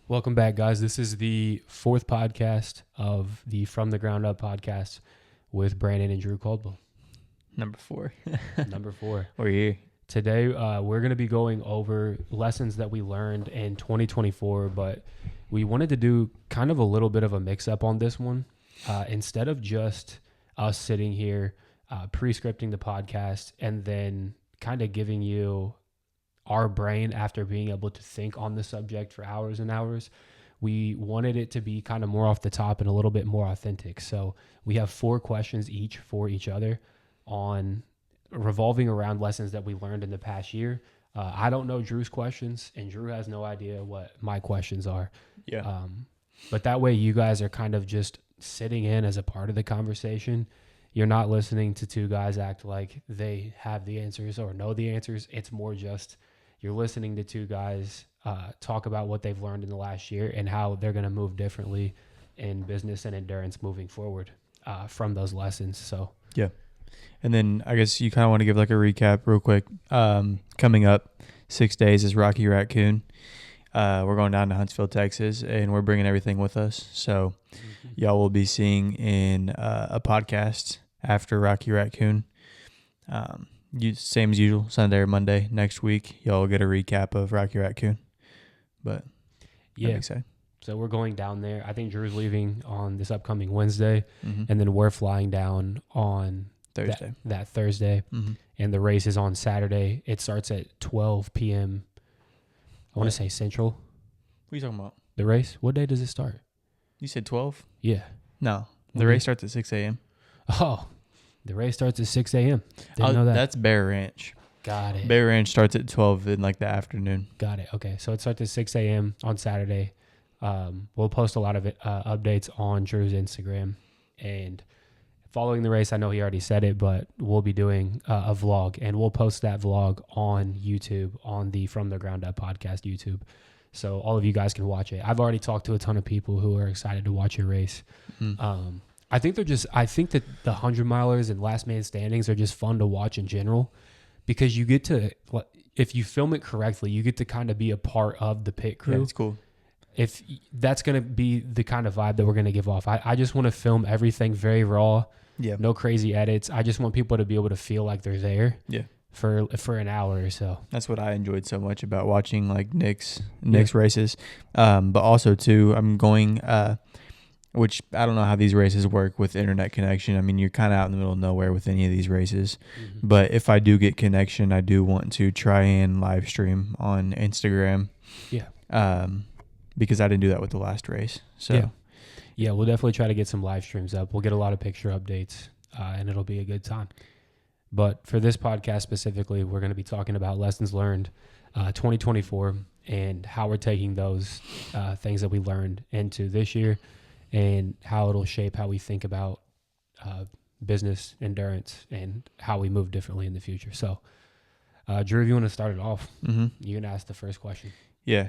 Welcome back, guys. This is the fourth podcast of the From the Ground Up podcast with Brandon and Drew Caldwell. Number 4. Number 4. We're here. Today, we're going to be going over lessons that we learned in 2024, but we wanted to do kind of a little bit of a mix-up on this one. Instead of just us sitting here pre-scripting the podcast and then kind of giving you our brain after being able to think on the subject for hours and hours, we wanted it to be kind of more off the top and a little bit more authentic. So we have 4 questions each for each other on revolving around lessons that we learned in the past year. I don't know Drew's questions, and Drew has no idea what my questions are. Yeah. But that way you guys are kind of just sitting in as a part of the conversation. You're not listening to 2 guys act like they have the answers or know the answers. It's more just you're listening to 2 guys talk about what they've learned in the last year and how they're going to move differently in business and endurance moving forward from those lessons. So Yeah. And then I guess you kind of want to give like a recap real quick. Coming up 6 days is Racoon. We're going down to Huntsville, Texas, and we're bringing everything with us. So y'all will be seeing in a podcast after Racoon. Same as usual, Sunday or Monday next week. Y'all will get a recap of Racoon. But yeah, exciting. So we're going down there. I think Drew's leaving on this upcoming Wednesday, Mm-hmm. and then we're flying down on Thursday. that Thursday, Mm-hmm. and the race is on Saturday. It starts at 12 p.m. I want to say Central. What are you talking about? The race? What day does it start? You said 12? Yeah. No. The Okay. race starts at 6 a.m. Oh, the race starts at 6 a.m. Didn't know that. That's Bear Ranch. Got it. Bear Ranch starts at 12 in like the afternoon. Got it. Okay. So it starts at 6 a.m. on Saturday. We'll post a lot of updates on Drew's Instagram. And following the race, I know he already said it, but we'll be doing a vlog. And we'll post that vlog on YouTube, on the From the Ground Up podcast YouTube. So all of you guys can watch it. I've already talked to a ton of people who are excited to watch your race. Mm-hmm. I think that the 100-milers and last man standings are just fun to watch in general because you get to, if you film it correctly, you get to kind of be a part of the pit crew. Yeah, it's cool. If that's going to be the kind of vibe that we're going to give off. I just want to film everything very raw. Yeah. No crazy edits. I just want people to be able to feel like they're there. Yeah. For an hour or so. That's what I enjoyed so much about watching like Nick's races. But also too, I'm going, which I don't know how these races work with internet connection. I mean, you're kind of out in the middle of nowhere with any of these races. Mm-hmm. But if I do get connection, I do want to try and live stream on Instagram. Yeah. Because I didn't do that with the last race. So yeah, we'll definitely try to get some live streams up. We'll get a lot of picture updates, and it'll be a good time. But for this podcast specifically, we're going to be talking about lessons learned 2024 and how we're taking those things that we learned into this year and how it'll shape how we think about business, endurance, and how we move differently in the future. So, Drew, if you want to start it off, you can ask the first question. Yeah.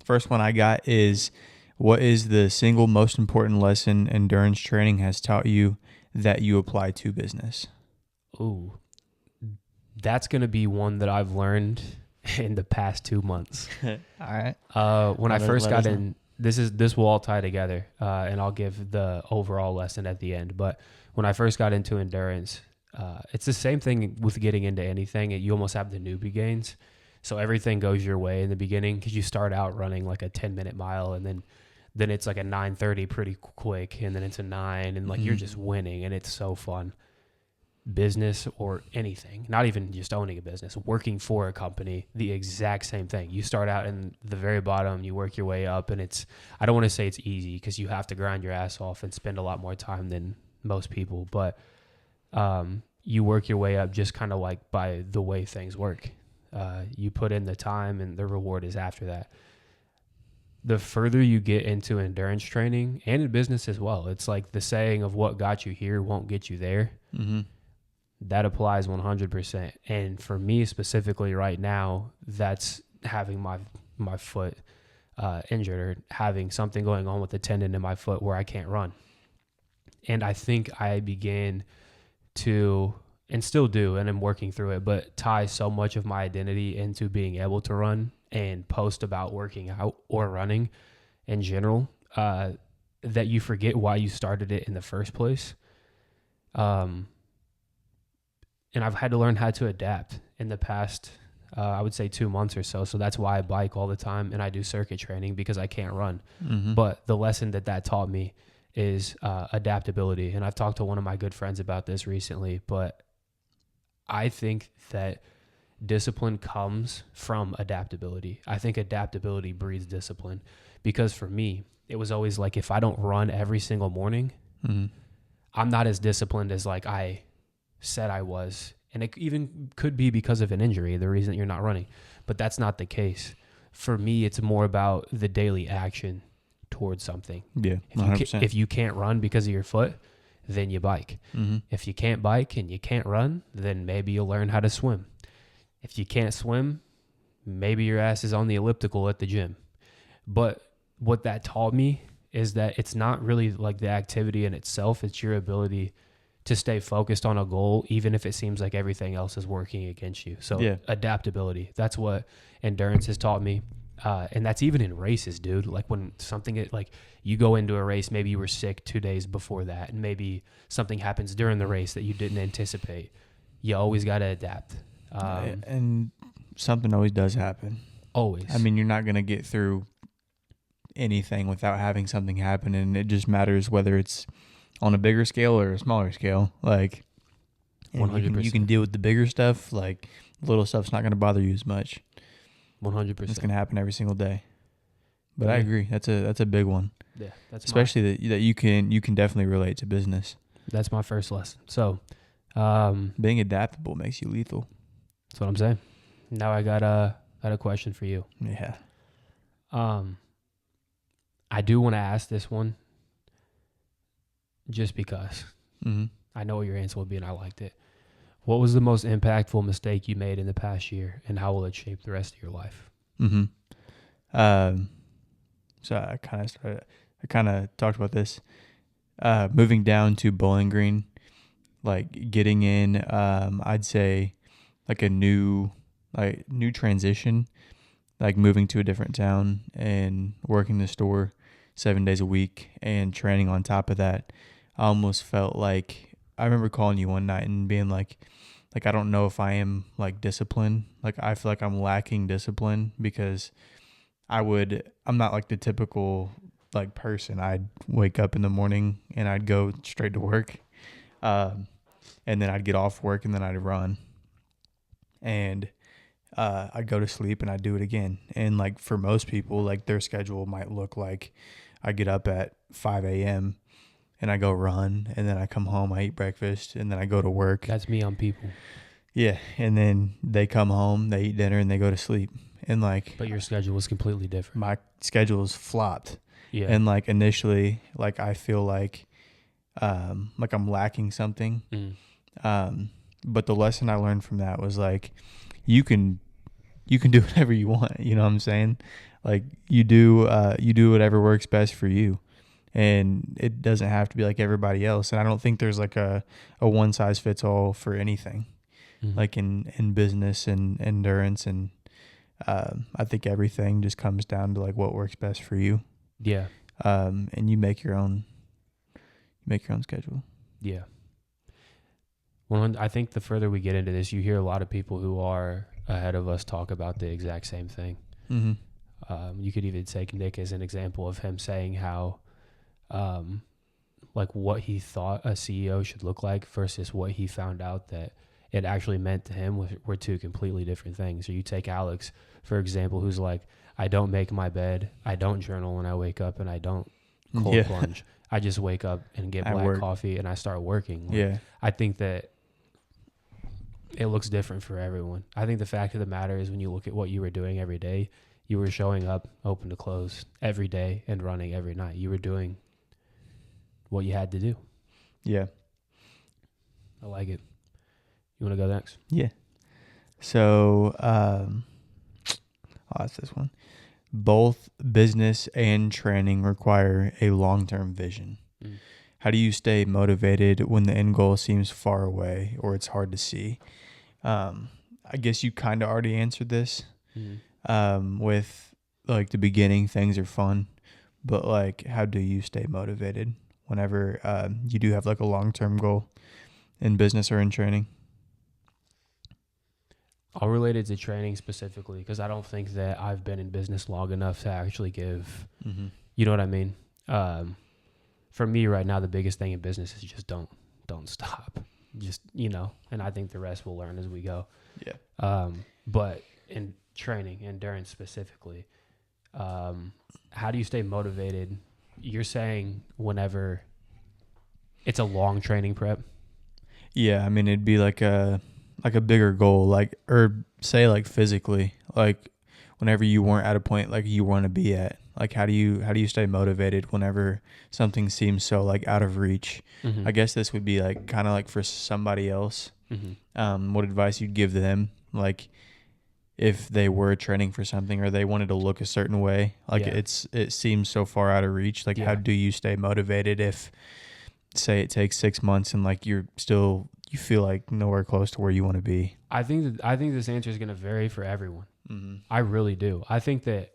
First one I got is, what is the single most important lesson endurance training has taught you that you apply to business? Ooh, that's going to be one that I've learned in the past 2 months. All right. When I first got in, this will all tie together, and I'll give the overall lesson at the end. But when I first got into endurance, it's the same thing with getting into anything. You almost have the newbie gains. So everything goes your way in the beginning because you start out running like a 10-minute mile, and then it's like a 9:30 pretty quick, and then it's a 9, and like you're just winning, and it's so fun. Business or anything, not even just owning a business, working for a company, the exact same thing. You start out in the very bottom, you work your way up, and I don't want to say it's easy because you have to grind your ass off and spend a lot more time than most people, but you work your way up just kind of like by the way things work. You put in the time and the reward is after that. The further you get into endurance training and in business as well, it's like the saying of what got you here won't get you there. Mm-hmm. That applies 100%. And for me specifically right now, that's having my foot injured or having something going on with the tendon in my foot where I can't run. And I think I began to, and still do, and I'm working through it, but tie so much of my identity into being able to run and post about working out or running in general, that you forget why you started it in the first place. And I've had to learn how to adapt in the past, I would say 2 months or so. So that's why I bike all the time and I do circuit training, because I can't run. Mm-hmm. But the lesson that taught me is adaptability. And I've talked to one of my good friends about this recently, but I think that discipline comes from adaptability. I think adaptability breeds discipline, because for me, it was always like, if I don't run every single morning, Mm-hmm. I'm not as disciplined as like I said I was. And it even could be because of an injury, the reason you're not running, but that's not the case. For me, it's more about the daily action towards something. Yeah, 100%. If you can't run because of your foot, then you bike. Mm-hmm. If you can't bike and you can't run, then maybe you'll learn how to swim. If you can't swim, maybe your ass is on the elliptical at the gym. But what that taught me is that it's not really like the activity in itself, it's your ability to stay focused on a goal, even if it seems like everything else is working against you. So adaptability, that's what endurance has taught me. And that's even in races, dude. Like when something, like you go into a race, maybe you were sick 2 days before that, and maybe something happens during the race that you didn't anticipate. You always got to adapt. And something always does happen. Always. I mean, you're not going to get through anything without having something happen, and it just matters whether it's on a bigger scale or a smaller scale. Like, 100%. You can deal with the bigger stuff. Like, little stuff's not going to bother you as much. 100%. It's going to happen every single day. But I agree. That's a big one. Yeah, that's especially that you can definitely relate to business. That's my first lesson. So, being adaptable makes you lethal. That's what I'm saying. Now I got a question for you. Yeah. I do want to ask this one, just because. Mm-hmm. I know what your answer will be, and I liked it. What was the most impactful mistake you made in the past year, and how will it shape the rest of your life? Mm-hmm. So I kind of talked about this. Moving down to Bowling Green, like getting in, I'd say like a new transition, like moving to a different town and working the store 7 days a week and training on top of that. I almost felt like, I remember calling you one night and being like I don't know if I am like disciplined. Like I feel like I'm lacking discipline, because I'm not like the typical like person. I'd wake up in the morning and I'd go straight to work. And then I'd get off work and then I'd run. And I'd go to sleep and I'd do it again. And like for most people, like their schedule might look like I get up at 5 a.m. and I go run, and then I come home, I eat breakfast, and then I go to work. That's me on people. Yeah, and then they come home, they eat dinner, and they go to sleep. And like, but your schedule was completely different. My schedule is flopped. Yeah. And like initially, like I feel like I'm lacking something. But the lesson I learned from that was like, you can do whatever you want. You know what I'm saying? Like you do whatever works best for you. And it doesn't have to be like everybody else. And I don't think there's like a one size fits all for anything, like in business and endurance. And I think everything just comes down to like what works best for you. Yeah. And you make your own schedule. Yeah. I think the further we get into this, you hear a lot of people who are ahead of us talk about the exact same thing. Mm-hmm. You could even take Nick as an example of him saying how, like what he thought a CEO should look like versus what he found out that it actually meant to him were two completely different things. Or you take Alex, for example, who's like, I don't make my bed, I don't journal when I wake up, and I don't cold plunge. I just wake up and get black coffee and I start working. Like, I think that it looks different for everyone. I think the fact of the matter is when you look at what you were doing every day, you were showing up open to close every day and running every night. You were doing what you had to do. Yeah. I like it. You want to go next? Yeah. So, that's this one. Both business and training require a long-term vision. How do you stay motivated when the end goal seems far away or it's hard to see? I guess you kind of already answered this. with like the beginning, things are fun, but like, how do you stay motivated whenever you do have like a long-term goal in business or in training? I'll relate it to training specifically because I don't think that I've been in business long enough to actually give, you know what I mean? For me right now, the biggest thing in business is just don't stop. Just, and I think the rest we'll learn as we go. Yeah. But in training, endurance specifically, how do you stay motivated? You're saying whenever it's a long training prep? Yeah, I mean, it'd be like a bigger goal, like, or say like physically, like whenever you weren't at a point like you want to be at, like how do you stay motivated whenever something seems so like out of reach? Mm-hmm. I guess this would be like kind of like for somebody else. Mm-hmm. What advice you'd give them, like if they were training for something or they wanted to look a certain way, like it seems so far out of reach. Like how do you stay motivated if, say, it takes 6 months and like you feel like nowhere close to where you want to be? I think this answer is going to vary for everyone. Mm-hmm. I really do. I think that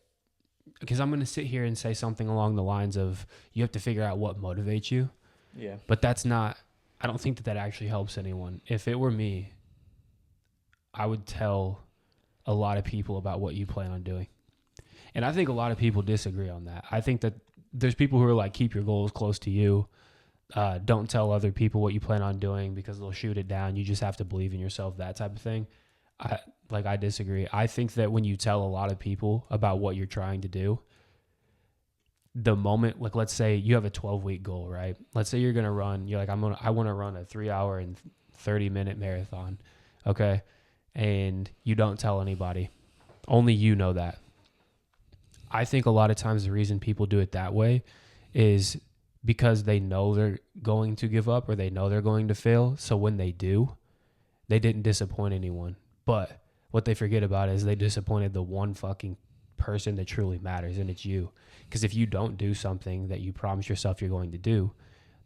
because I'm going to sit here and say something along the lines of you have to figure out what motivates you. Yeah. But that's not, I don't think that actually helps anyone. If it were me, I would tell a lot of people about what you plan on doing. And I think a lot of people disagree on that. I think that there's people who are like, keep your goals close to you. Don't tell other people what you plan on doing because they'll shoot it down. You just have to believe in yourself, that type of thing. I disagree. I think that when you tell a lot of people about what you're trying to do, the moment, like let's say you have a 12-week goal, right? Let's say you're going to run, you're like, I want to run a 3-hour and 30-minute marathon. Okay. And you don't tell anybody. Only you know that. I think a lot of times the reason people do it that way is because they know they're going to give up or they know they're going to fail. So when they do, they didn't disappoint anyone. But what they forget about is they disappointed the one fucking person that truly matters, and it's you. Because if you don't do something that you promise yourself you're going to do,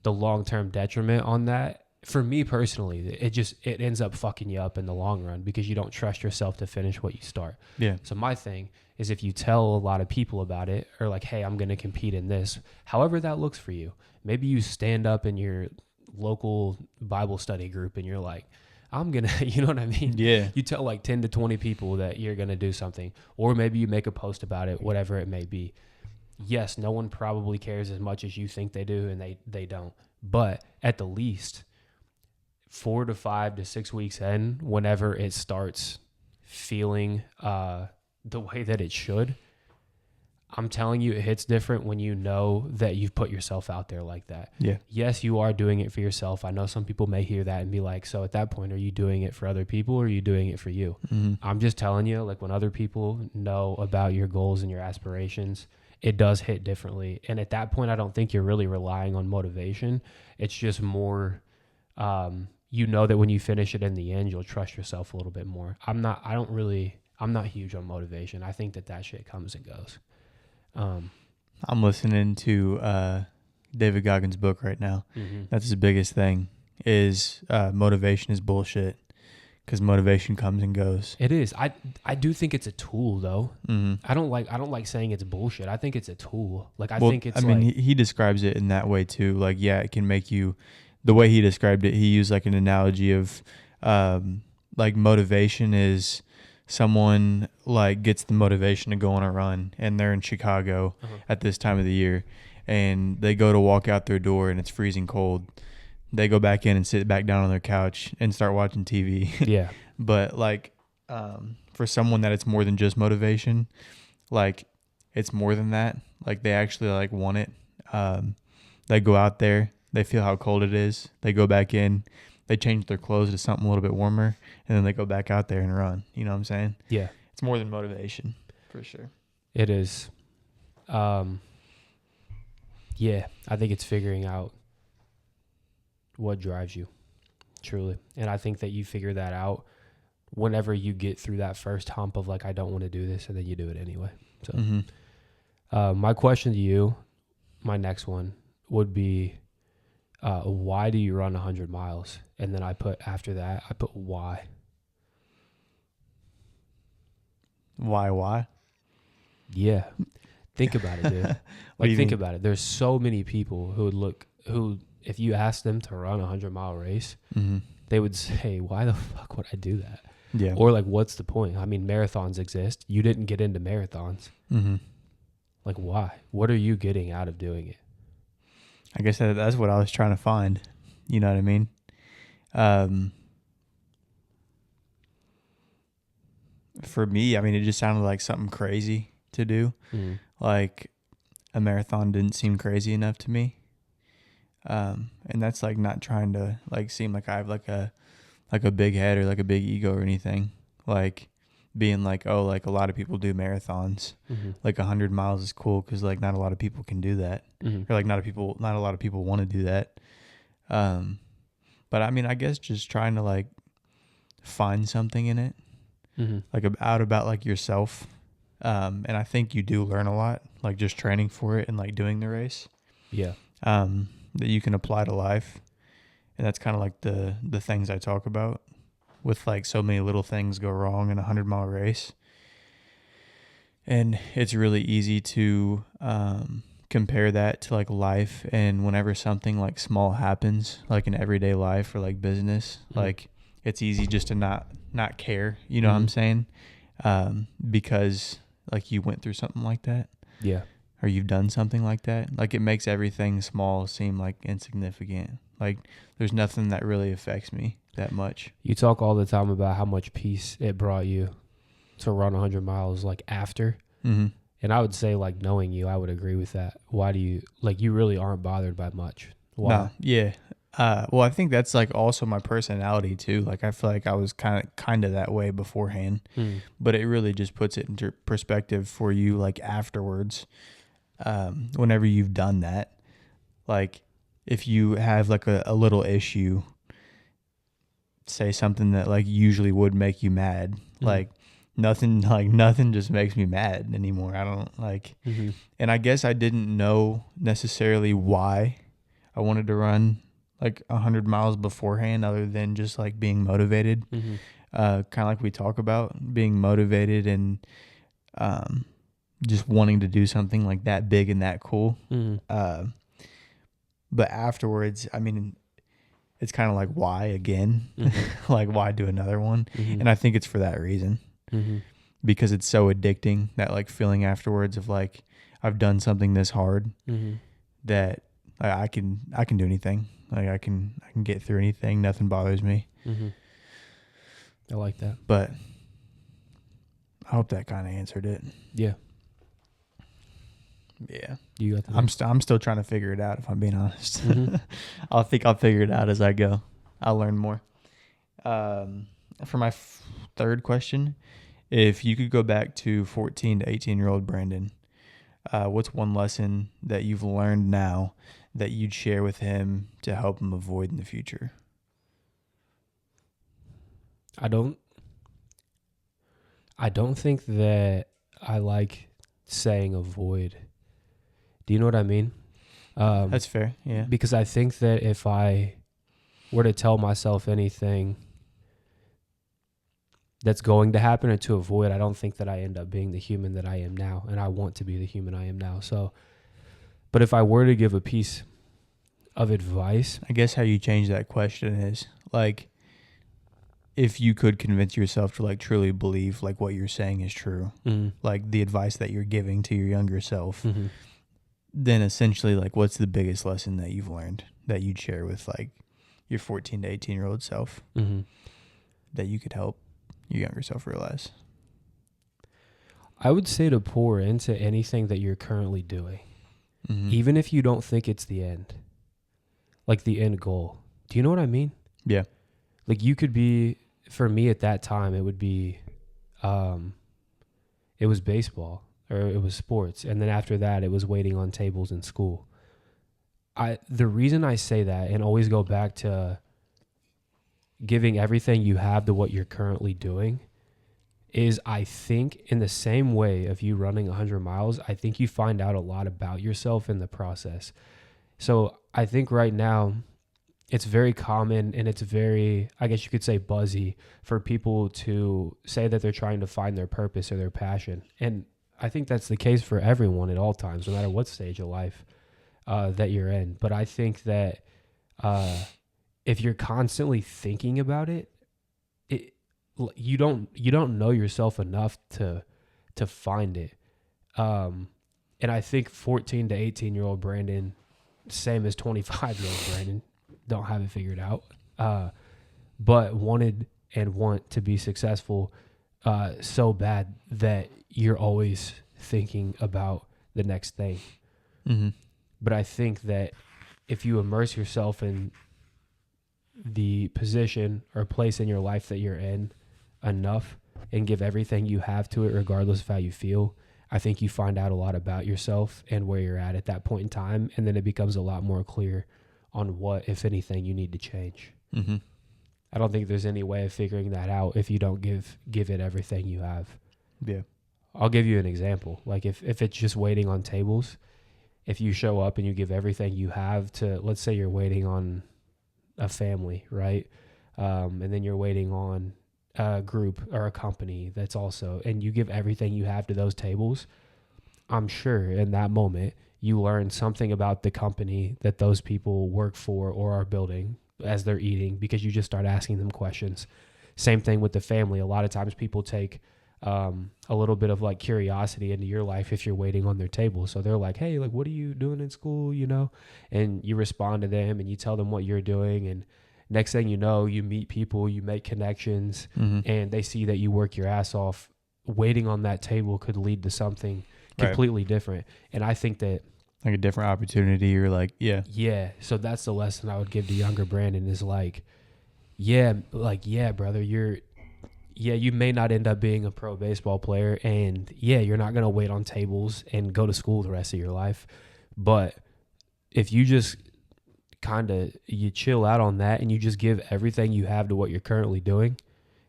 the long-term detriment on that, for me personally, it ends up fucking you up in the long run because you don't trust yourself to finish what you start. Yeah. So my thing is if you tell a lot of people about it or like, hey, I'm going to compete in this, however that looks for you. Maybe you stand up in your local Bible study group and you're like, I'm going to, you know what I mean? Yeah. You tell like 10 to 20 people that you're going to do something, or maybe you make a post about it, whatever it may be. Yes, no one probably cares as much as you think they do, and they don't. But at the least, 4 to 5 to 6 weeks in, whenever it starts feeling the way that it should, I'm telling you, it hits different when you know that you've put yourself out there like that. Yeah. Yes, you are doing it for yourself. I know some people may hear that and be like, so at that point, are you doing it for other people or are you doing it for you? Mm-hmm. I'm just telling you, like when other people know about your goals and your aspirations, it does hit differently. And at that point, I don't think you're really relying on motivation. It's just more, you know that when you finish it in the end, you'll trust yourself a little bit more. I'm not huge on motivation. I think that shit comes and goes. I'm listening to David Goggins' book right now. Mm-hmm. That's his biggest thing is motivation is bullshit because motivation comes and goes. It is. I do think it's a tool though. Mm-hmm. I don't like saying it's bullshit. I think it's a tool. Like I mean, he describes it in that way too. Like, yeah, it can make you. The way he described it, he used like an analogy of like motivation is someone like gets the motivation to go on a run and they're in Chicago at this time of the year and they go to walk out their door and it's freezing cold. They go back in and sit back down on their couch and start watching TV. Yeah. But like for someone that it's more than just motivation, like it's more than that. Like they actually like want it. They go out there, they feel how cold it is. They go back in, they change their clothes to something a little bit warmer, and then they go back out there and run. You know what I'm saying? Yeah. It's more than motivation, for sure. It is. Yeah, I think it's figuring out what drives you, truly. And I think that you figure that out whenever you get through that first hump of like, I don't want to do this, and then you do it anyway. So my question to you, my next one, would be, why do you run 100 miles? And then I put why. Why? Yeah. Think about it, dude. Like, think about it. There's so many people who, if you ask them to run a 100-mile race, they would say, why the fuck would I do that? Yeah. Or, like, what's the point? I mean, marathons exist. You didn't get into marathons. Like, why? What are you getting out of doing it? I guess that's what I was trying to find. You know what I mean? For me, I mean, it just sounded like something crazy to do. Like, a marathon didn't seem crazy enough to me. And that's like not trying to like seem like I have like a big head or like a big ego or anything. Like being like, oh, like a lot of people do marathons. Like 100 miles is cool because like not a lot of people can do that. Or like not a lot of people want to do that. But I mean, I guess just trying to like find something in it, like about like yourself. And I think you do learn a lot, like just training for it and like doing the race. Yeah. That you can apply to life. And that's kind of like the things I talk about with like so many little things go wrong in a 100-mile race. And it's really easy to compare that to like life. And whenever something like small happens, like in everyday life or like business, like it's easy just to not care. You know what I'm saying? Because like you went through something like that. Yeah. Or you've done something like that. Like it makes everything small seem like insignificant. Like there's nothing that really affects me that much. You talk all the time about how much peace it brought you to run 100 miles like after. And I would say like knowing you, I would agree with that. Why do you like you really aren't bothered by much? Why? No, yeah. Well, I think that's like also my personality too. Like I feel like I was kind of that way beforehand, but it really just puts it into perspective for you like afterwards. Whenever you've done that, like if you have like a little issue, say something that like usually would make you mad, like nothing just makes me mad anymore. I don't like, and I guess I didn't know necessarily why I wanted to run like 100 miles beforehand, other than just like being motivated, kind of like we talk about being motivated and, just wanting to do something like that big and that cool. But afterwards, I mean, it's kind of like, why again? Like, why do another one? And I think it's for that reason, because it's so addicting, that like feeling afterwards of like, I've done something this hard that I can do anything. Like I can get through anything. Nothing bothers me. I like that. But I hope that kind of answered it. Yeah. Yeah, you got that. I'm still trying to figure it out, if I'm being honest. I'll figure it out as I go. I'll learn more. For my third question, if you could go back to 14 to 18-year-old Brandon, what's one lesson that you've learned now that you'd share with him to help him avoid in the future? I don't think that I like saying avoid. Do you know what I mean? That's fair, yeah. Because I think that if I were to tell myself anything that's going to happen or to avoid, I don't think that I end up being the human that I am now. And I want to be the human I am now. So, but if I were to give a piece of advice, I guess how you change that question is like, if you could convince yourself to like truly believe like what you're saying is true, like the advice that you're giving to your younger self, then essentially like what's the biggest lesson that you've learned that you'd share with like your 14 to 18-year-old self that you could help your younger self realize? I would say to pour into anything that you're currently doing, even if you don't think it's the end, like the end goal. Do you know what I mean? Yeah. Like you could be, for me at that time, it would be, it was baseball or it was sports. And then after that, it was waiting on tables in school. The reason I say that and always go back to giving everything you have to what you're currently doing is I think in the same way of you running 100 miles, I think you find out a lot about yourself in the process. So I think right now it's very common and it's very, I guess you could say, buzzy for people to say that they're trying to find their purpose or their passion. And I think that's the case for everyone at all times, no matter what stage of life that you're in. But I think that if you're constantly thinking about it, you don't know yourself enough to find it. And I think 14 to 18-year-old Brandon, same as 25-year-old Brandon, don't have it figured out, but wanted and want to be successful so bad that you're always thinking about the next thing. Mm-hmm. But I think that if you immerse yourself in the position or place in your life that you're in enough and give everything you have to it, regardless of how you feel, I think you find out a lot about yourself and where you're at that point in time. And then it becomes a lot more clear on what, if anything, you need to change. Mm-hmm. I don't think there's any way of figuring that out if you don't give it everything you have. Yeah. I'll give you an example. Like if it's just waiting on tables, if you show up and you give everything you have to, let's say you're waiting on a family, right? And then you're waiting on a group or a company that's also, and you give everything you have to those tables, I'm sure in that moment you learn something about the company that those people work for or are building as they're eating, because you just start asking them questions. Same thing with the family. A lot of times people take a little bit of like curiosity into your life if you're waiting on their table. So they're like, hey, like, what are you doing in school? You know, and you respond to them and you tell them what you're doing. And next thing you know, you meet people, you make connections, and they see that you work your ass off. Waiting on that table could lead to something completely different. And I think that, like a different opportunity, or like, yeah. So that's the lesson I would give to younger Brandon is like, yeah, brother, you may not end up being a pro baseball player, and you're not going to wait on tables and go to school the rest of your life. But if you just you chill out on that and you just give everything you have to what you're currently doing,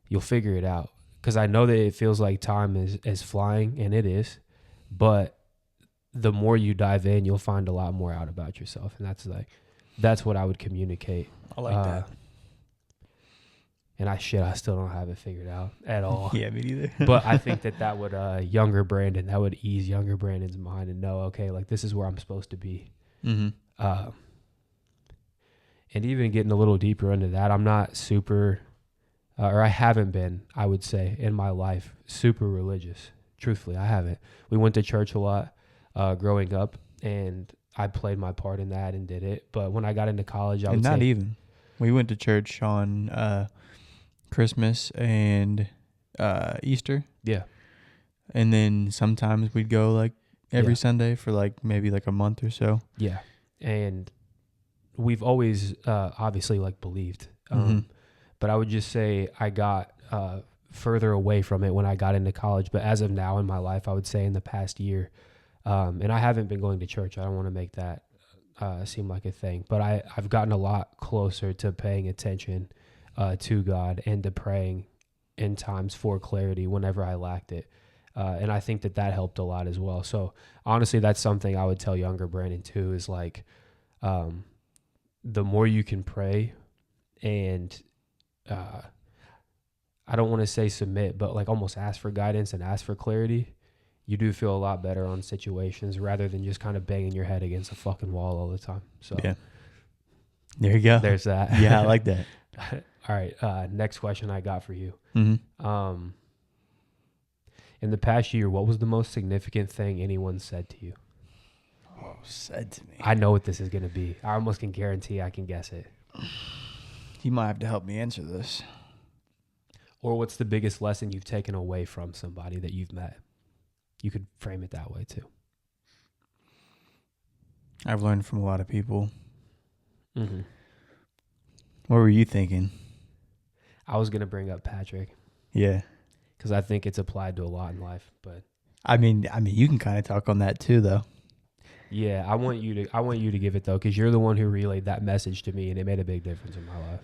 you'll figure it out. Because I know that it feels like time is flying, and it is, but the more you dive in, you'll find a lot more out about yourself. And that's what I would communicate. I like that. And I still don't have it figured out at all. Yeah, me neither. But I think that would younger Brandon, that would ease younger Brandon's mind and know, okay, like this is where I'm supposed to be. Mm-hmm. And even getting a little deeper into that, I'm not super, or I haven't been, I would say, in my life, super religious. Truthfully, I haven't. We went to church a lot growing up, and I played my part in that and did it. But when I got into college, we went to church on Christmas and Easter. Yeah. And then sometimes we'd go like every Sunday for like maybe like a month or so. Yeah. And we've always obviously like believed. But I would just say I got further away from it when I got into college. But as of now in my life, I would say in the past year, and I haven't been going to church. I don't want to make that seem like a thing. But I've gotten a lot closer to paying attention to God and to praying in times for clarity whenever I lacked it. And I think that helped a lot as well. So honestly, that's something I would tell younger Brandon too, is like, the more you can pray and, I don't want to say submit, but like almost ask for guidance and ask for clarity, you do feel a lot better on situations rather than just kind of banging your head against a fucking wall all the time. So yeah, there you go. There's that. Yeah, I like that. All right. Next question I got for you. Mm-hmm. In the past year, what was the most significant thing anyone said to you? Oh, said to me. I know what this is going to be. I almost can guarantee I can guess it. You might have to help me answer this. Or what's the biggest lesson you've taken away from somebody that you've met? You could frame it that way too. I've learned from a lot of people. Mm-hmm. What were you thinking? I was going to bring up Patrick. Yeah. Because I think it's applied to a lot in life. But I mean, you can kind of talk on that too, though. Yeah, I want you to give it though, because you're the one who relayed that message to me, and it made a big difference in my life.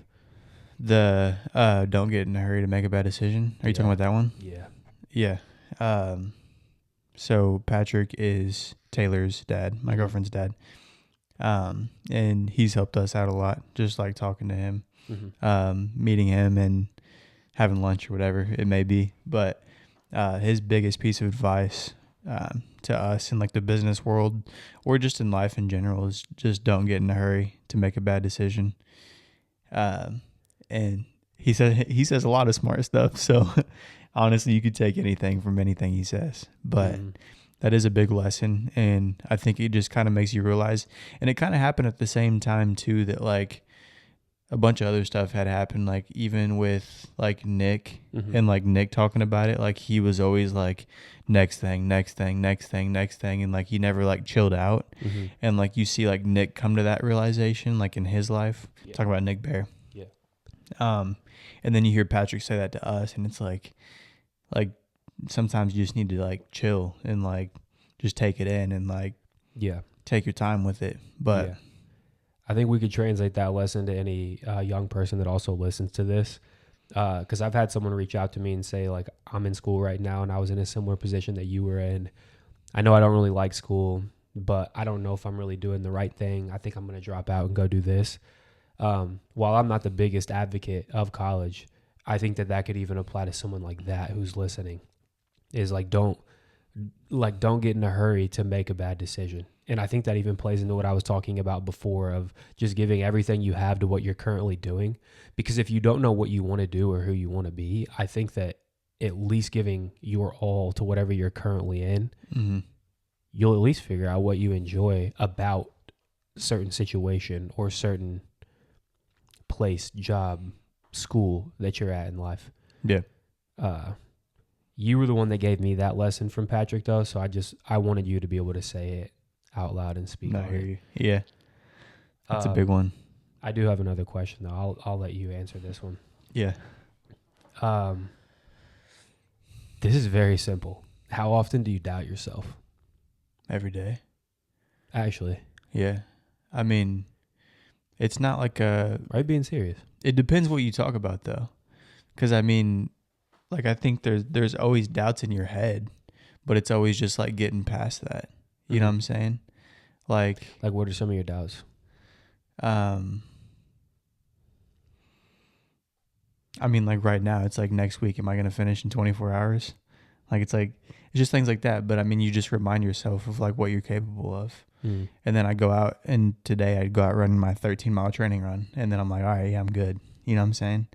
The don't get in a hurry to make a bad decision. Are you talking about that one? Yeah. Yeah. So Patrick is Taylor's dad, my girlfriend's dad. And he's helped us out a lot, just like talking to him, meeting him and having lunch or whatever it may be. But his biggest piece of advice to us in like the business world or just in life in general is just don't get in a hurry to make a bad decision. And he says a lot of smart stuff. So honestly, you could take anything from anything he says, but that is a big lesson. And I think it just kind of makes you realize, and it kind of happened at the same time too, that like a bunch of other stuff had happened, like even with like Nick and like Nick talking about it, like he was always like next thing. And like he never like chilled out. And like you see like Nick come to that realization, like in his life, talking about Nick Bear. Yeah. And then you hear Patrick say that to us and it's like sometimes you just need to like chill and like just take it in and like, take your time with it. But I think we could translate that lesson to any young person that also listens to this. Because I've had someone reach out to me and say, like, I'm in school right now and I was in a similar position that you were in. I know I don't really like school, but I don't know if I'm really doing the right thing. I think I'm going to drop out and go do this. While I'm not the biggest advocate of college, I think that could even apply to someone like that who's listening. Is like, don't get in a hurry to make a bad decision. And I think that even plays into what I was talking about before of just giving everything you have to what you're currently doing. Because if you don't know what you want to do or who you want to be, I think that at least giving your all to whatever you're currently in, you'll at least figure out what you enjoy about certain situation or certain place, job, school that you're at in life. Yeah. You were the one that gave me that lesson from Patrick though. So I wanted you to be able to say it out loud and speak on it. Yeah. That's a big one. I do have another question though. I'll let you answer this one. Yeah. This is very simple. How often do you doubt yourself? Every day. Actually. Yeah. I mean, it's not like a... Are you being serious? It depends what you talk about though. Because I mean, like I think there's always doubts in your head, but it's always just like getting past that. You know what I'm saying? Like what are some of your doubts? I mean, like right now, it's like next week, am I going to finish in 24 hours? Like, it's just things like that. But I mean, you just remind yourself of like what you're capable of. And then I go out and today I'd go out running my 13-mile training run. And then I'm like, all right, yeah, I'm good. You know what I'm saying?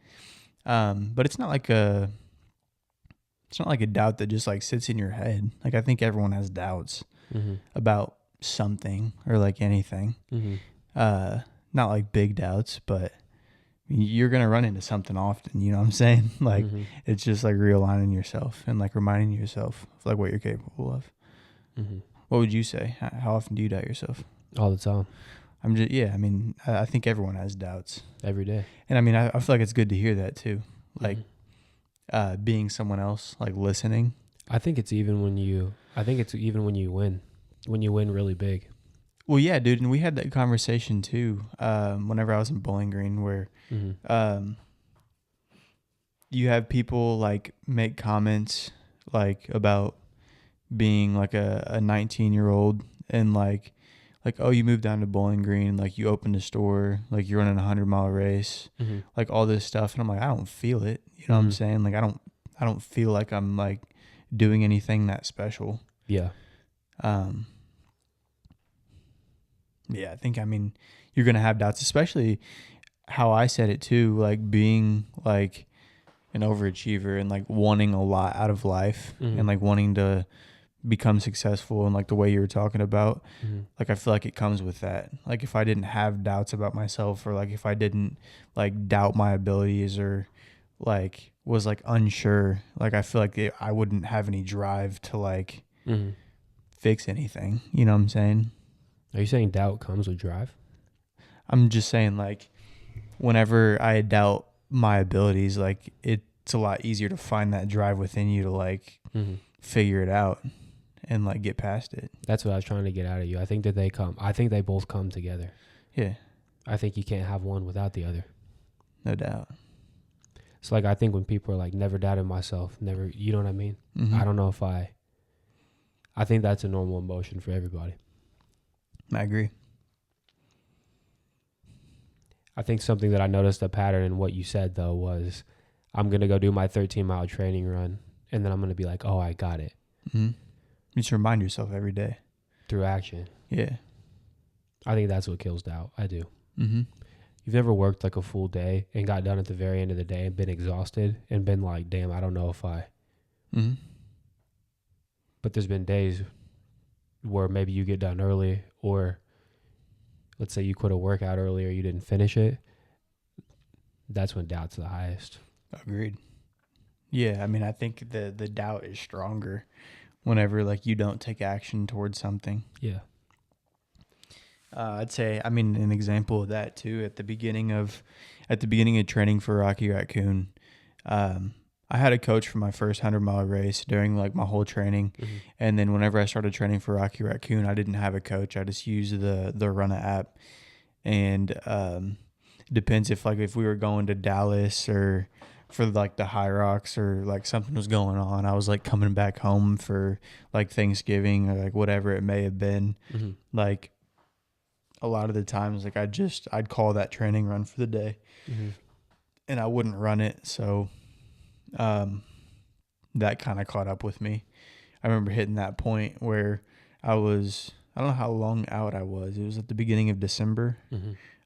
But it's not like a doubt that just like sits in your head. Like I think everyone has doubts about something or like anything. Not like big doubts, but you're going to run into something often. You know what I'm saying? Like it's just like realigning yourself and like reminding yourself of like what you're capable of. What would you say? How often do you doubt yourself? All the time. I mean, I think everyone has doubts. Every day. And I mean, I feel like it's good to hear that too. Like being someone else, like listening. I think it's even when you win. When you win really big. Well, yeah, dude. And we had that conversation too whenever I was in Bowling Green where you have people like make comments like about being like a 19-year-old and like, oh, you moved down to Bowling Green, like you opened a store, like you're running a 100-mile race, like all this stuff. And I'm like, I don't feel it. You know what I'm saying? Like, I don't feel like I'm like doing anything that special. Yeah. Yeah, I think, I mean, you're going to have doubts, especially how I said it too, like being like an overachiever and like wanting a lot out of life and like wanting to become successful and like the way you were talking about, like I feel like it comes with that. Like if I didn't have doubts about myself or like if I didn't like doubt my abilities or like was like unsure, like I feel like I wouldn't have any drive to like fix anything. You know what I'm saying? Are you saying doubt comes with drive? I'm just saying like whenever I doubt my abilities, like it's a lot easier to find that drive within you to like figure it out and like get past it. That's what I was trying to get out of you. I think that they both come together. Yeah. I think you can't have one without the other. No doubt. It's like I think when people are like never doubted myself, never, you know what I mean? I don't know if I think that's a normal emotion for everybody. I agree. I think something that I noticed a pattern in what you said though was I'm going to go do my 13-mile training run and then I'm going to be like, oh, I got it. You just remind yourself every day. Through action. Yeah. I think that's what kills doubt. I do. Mm-hmm. You've never worked like a full day and got done at the very end of the day and been exhausted and been like, damn, I don't know if I. Mm-hmm. But there's been days where maybe you get done early, or let's say you quit a workout early or you didn't finish it. That's when doubt's the highest. Agreed. Yeah, I mean, I think the doubt is stronger whenever like you don't take action towards something. Yeah. I'd say, I mean, an example of that too. At the beginning of training for Racoon, I had a coach for my first 100-mile race during like my whole training, and then whenever I started training for Racoon, I didn't have a coach. I just used the Runna app, and depends if we were going to Dallas or for like the High Rocks or like something was going on. I was like coming back home for like Thanksgiving or like whatever it may have been. Mm-hmm. Like a lot of the times, like I'd call that training run for the day, and I wouldn't run it. So that kind of caught up with me. I remember hitting that point where I don't know how long out I was. It was at the beginning of December,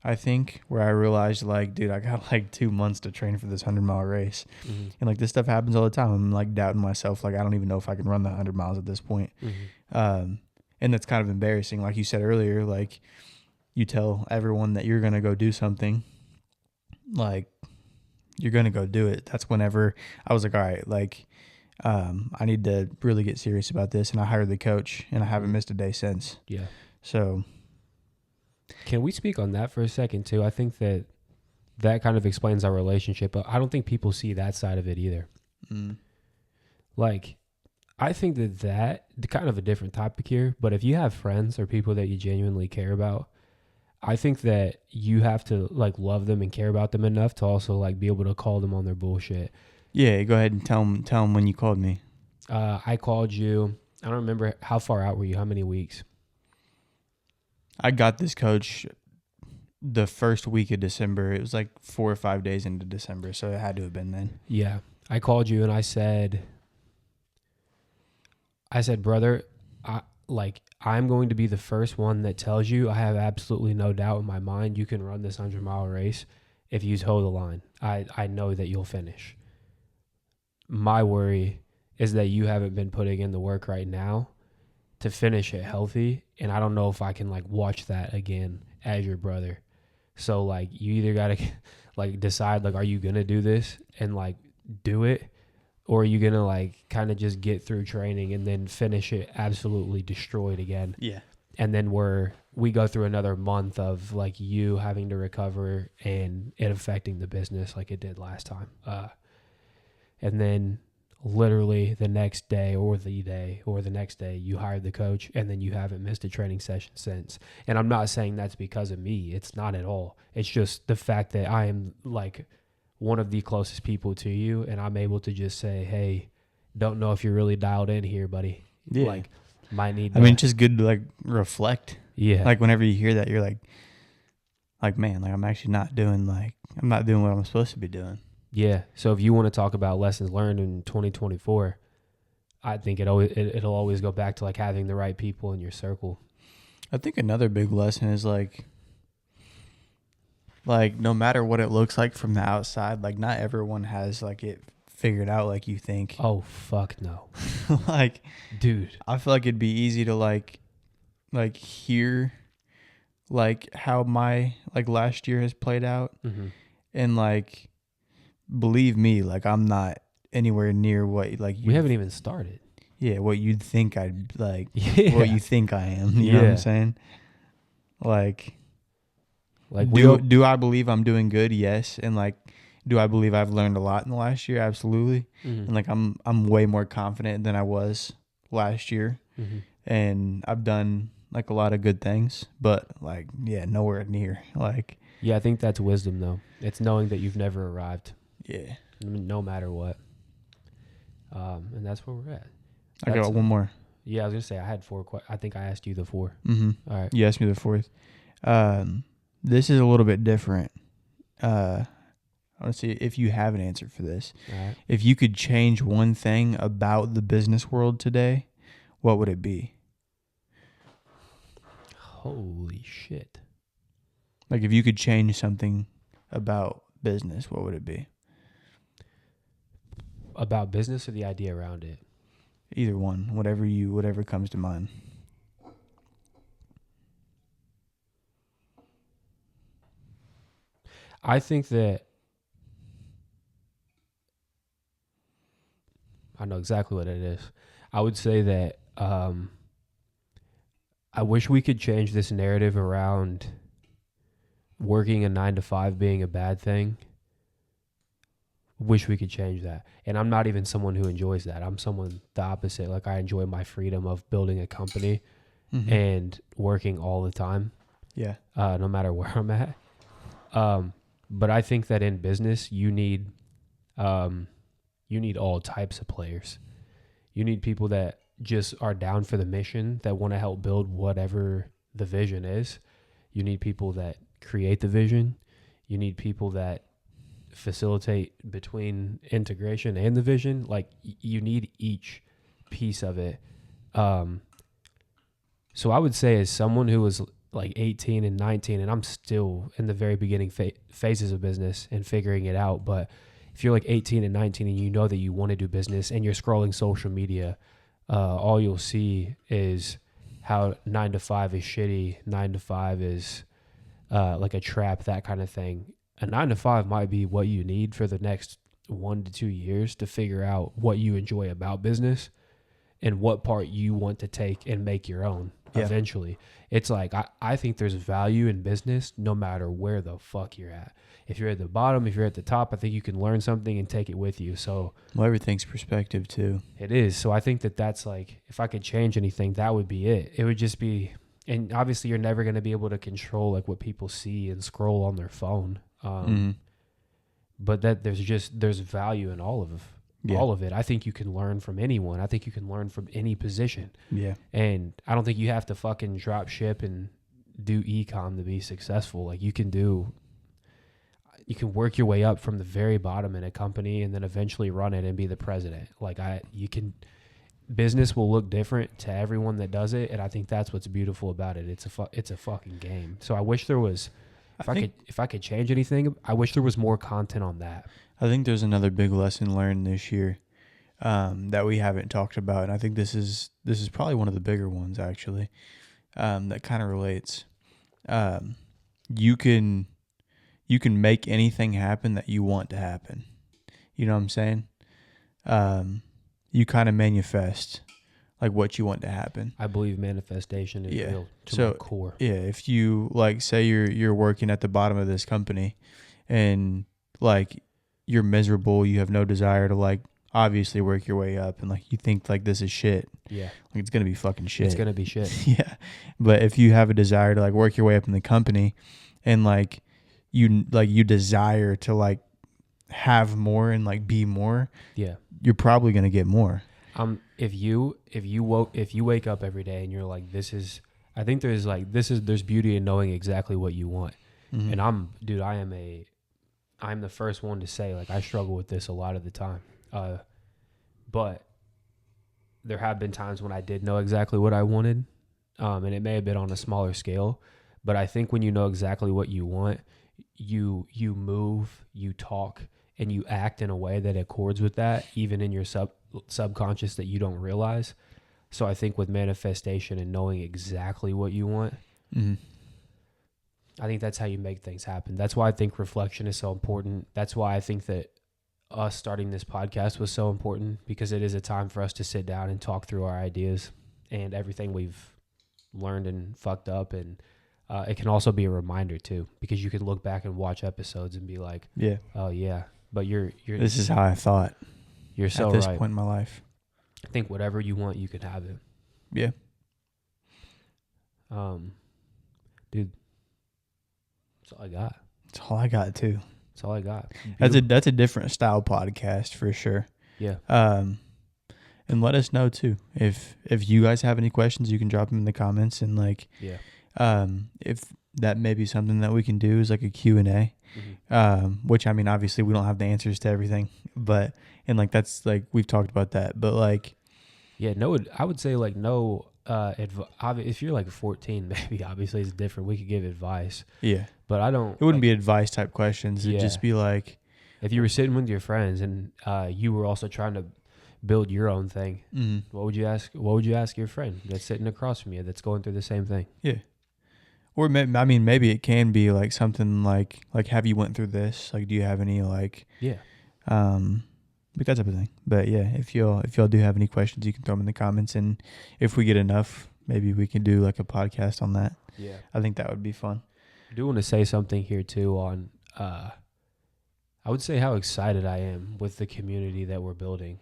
I think, where I realized like, dude, I got like 2 months to train for this 100-mile race. And like this stuff happens all the time. I'm like doubting myself. Like, I don't even know if I can run the 100 miles at this point. And that's kind of embarrassing. Like you said earlier, like you tell everyone that you're going to go do something, like you're going to go do it. That's whenever I was like, all right, like, I need to really get serious about this. And I hired the coach, and I haven't missed a day since. Yeah. So can we speak on that for a second too? I think that kind of explains our relationship, but I don't think people see that side of it either. Like, I think that kind of a different topic here, but if you have friends or people that you genuinely care about, I think that you have to like love them and care about them enough to also like be able to call them on their bullshit. Yeah, go ahead and tell them when you called me. I called you. I don't remember how far out were you? How many weeks? I got this coach the first week of December. It was like 4 or 5 days into December, so it had to have been then. Yeah. I called you and I said, brother, I'm going to be the first one that tells you I have absolutely no doubt in my mind you can run this 100-mile race if you toe the line. I know that you'll finish. My worry is that you haven't been putting in the work right now to finish it healthy, and I don't know if I can like watch that again as your brother. So like you either got to like decide like, are you going to do this and like do it, or are you going to like kind of just get through training and then finish it absolutely destroyed again? Yeah. And then we go through another month of like you having to recover and it affecting the business like it did last time. And then literally the next day or the next day you hired the coach, and then you haven't missed a training session since. And I'm not saying that's because of me. It's not at all. It's just the fact that I am like one of the closest people to you, and I'm able to just say, hey, don't know if you're really dialed in here, buddy. Yeah. Like, might need to, I mean, it's just good to like reflect. Yeah. Like whenever you hear that, you're like, man, like I'm not doing what I'm supposed to be doing. Yeah. So if you want to talk about lessons learned in 2024, I think it'll always go back to like having the right people in your circle. I think another big lesson is like no matter what it looks like from the outside, like not everyone has like it figured out like you think. Oh, fuck no. Like, dude, I feel like it'd be easy to like hear like how my like last year has played out, and like believe me, like I'm not anywhere near what like we haven't even started. Yeah, what you'd think I'd like, what you think I am. You know what I'm saying? Like do I believe I'm doing good? Yes. And like, do I believe I've learned a lot in the last year? Absolutely. And like I'm way more confident than I was last year, and I've done like a lot of good things, but like nowhere near like. Yeah, I think that's wisdom though. It's knowing that you've never arrived. Yeah. No matter what. And that's where we're at. I got one more. Yeah, I was gonna say I had 4. I think I asked you the 4. All right. You asked me the 4th. This is a little bit different. I want to see if you have an answer for this. All right. If you could change one thing about the business world today, what would it be? Holy shit. Like if you could change something about business, what would it be? About business or the idea around it? Either one, whatever comes to mind. I think that I know exactly what it is. I would say that I wish we could change this narrative around working a 9 to 5 being a bad thing. Wish we could change that. And I'm not even someone who enjoys that. I'm someone the opposite. Like I enjoy my freedom of building a company and working all the time. Yeah. No matter where I'm at. But I think that in business you need all types of players. You need people that just are down for the mission, that want to help build whatever the vision is. You need people that create the vision. You need people that facilitate between integration and the vision. Like you need each piece of it. So I would say as someone who was like 18 and 19, and I'm still in the very beginning phases of business and figuring it out. But if you're like 18 and 19 and you know that you want to do business and you're scrolling social media, all you'll see is how 9 to 5 is shitty. 9 to 5 is like a trap, that kind of thing. A 9 to 5 might be what you need for the next 1 to 2 years to figure out what you enjoy about business and what part you want to take and make your own eventually. It's like, I think there's value in business no matter where the fuck you're at. If you're at the bottom, if you're at the top, I think you can learn something and take it with you. So, well, everything's perspective too. It is. So I think that that's like, if I could change anything, that would be it. It would just be, and obviously you're never going to be able to control like what people see and scroll on their phone. But that there's value in all of it. I think you can learn from anyone. I think you can learn from any position. Yeah. And I don't think you have to fucking drop ship and do e-com to be successful. Like you can work your way up from the very bottom in a company and then eventually run it and be the president. Like business will look different to everyone that does it. And I think that's what's beautiful about it. It's a fucking game. So I wish there was, if I could change anything, I wish there was more content on that. I think there's another big lesson learned this year that we haven't talked about, and I think this is probably one of the bigger ones actually that kind of relates. You can make anything happen that you want to happen. You know what I'm saying? You kind of manifest like what you want to happen. I believe manifestation is real to my core. Yeah, if you like say you're working at the bottom of this company and like you're miserable, you have no desire to like obviously work your way up, and like you think like this is shit. Yeah. Like it's gonna be fucking shit. It's gonna be shit. Yeah. But if you have a desire to like work your way up in the company and like you desire to like have more and like be more, you're probably gonna get more. If you wake up every day and you're like, I think there's beauty in knowing exactly what you want. And I'm the first one to say, like, I struggle with this a lot of the time. But there have been times when I did know exactly what I wanted. And it may have been on a smaller scale, but I think when you know exactly what you want, you move, you talk, and you act in a way that accords with that, even in your subconscious that you don't realize. So I think with manifestation and knowing exactly what you want, I think that's how you make things happen. That's why I think reflection is so important. That's why I think that us starting this podcast was so important, because it is a time for us to sit down and talk through our ideas and everything we've learned and fucked up. And it can also be a reminder too, because you can look back and watch episodes and be like, oh yeah, but you're this is how I thought. You're so at this right. point in my life. I think whatever you want, you can have it. Yeah. Dude, that's all I got. That's all I got too. That's all I got. That's a different style podcast for sure. Yeah. And let us know too if you guys have any questions, you can drop them in the comments, and like if that may be something that we can do is like a Q&A. Which I mean, obviously we don't have the answers to everything, but and like that's like we've talked about that, but like Yeah, no, I would say like no. If you're like 14, maybe obviously it's different. We could give advice. Yeah, but I don't. It wouldn't be advice type questions. It'd just be like, if you were sitting with your friends and you were also trying to build your own thing, what would you ask? What would you ask your friend that's sitting across from you that's going through the same thing? Yeah. Or maybe it can be like something like have you went through this? Like, do you have any like like that type of thing. But yeah, if y'all do have any questions, you can throw them in the comments, and if we get enough, maybe we can do like a podcast on that. Yeah, I think that would be fun. I do want to say something here too on I would say how excited I am with the community that we're building.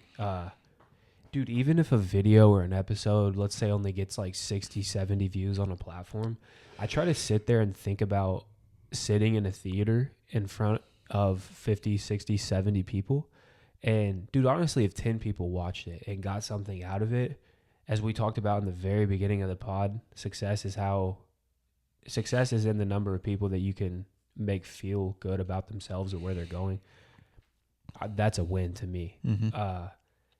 Dude, even if a video or an episode, let's say, only gets like 60, 70 views on a platform, I try to sit there and think about sitting in a theater in front of 50, 60, 70 people. And dude, honestly, if 10 people watched it and got something out of it, as we talked about in the very beginning of the pod, success is in the number of people that you can make feel good about themselves or where they're going. That's a win to me.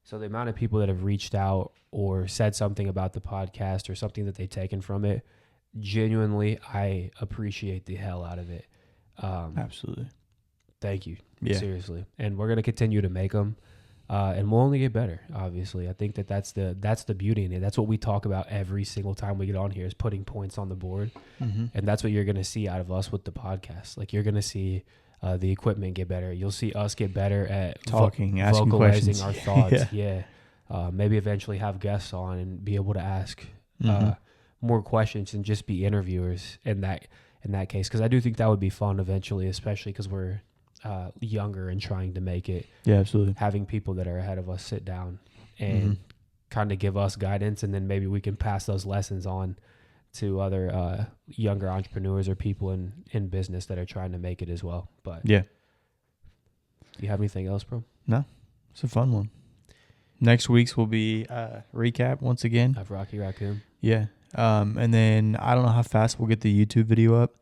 So the amount of people that have reached out or said something about the podcast or something that they've taken from it, genuinely, I appreciate the hell out of it. Absolutely. Thank you. Yeah. Seriously. And we're going to continue to make them. And we'll only get better, obviously. I think that's the beauty in it. That's what we talk about every single time we get on here, is putting points on the board. And that's what you're going to see out of us with the podcast. Like, you're going to see the equipment get better. You'll see us get better at talking, asking vocalizing questions. our thoughts. Yeah. Maybe eventually have guests on and be able to ask more questions and just be interviewers in that case. Because I do think that would be fun eventually, especially because we're younger and trying to make it. Yeah, absolutely. Having people that are ahead of us sit down and kind of give us guidance, and then maybe we can pass those lessons on to other younger entrepreneurs or people in business that are trying to make it as well. But yeah. Do you have anything else, bro? No, it's a fun one. Next week's will be recap once again of Rocky Racoon. Yeah. And then I don't know how fast we'll get the YouTube video up.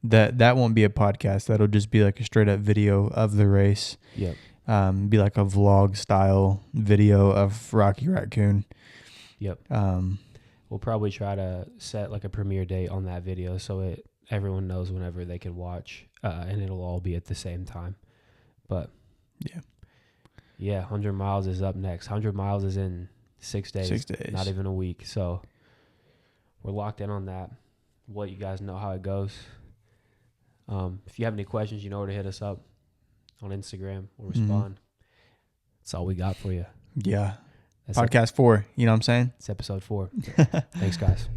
That won't be a podcast. That'll just be like a straight up video of the race. Yep. Be like a vlog style video of Rocky Racoon. Yep. We'll probably try to set like a premiere date on that video so everyone knows whenever they can watch, and it'll all be at the same time. But yeah, 100 miles is up next. 100 miles is in 6 days. 6 days. Not even a week. So we're locked in on that. We'll let you guys know how it goes. If you have any questions, you know where to hit us up on Instagram or respond. That's all we got for you. Yeah. That's podcast 4. You know what I'm saying? It's episode 4. Thanks, guys.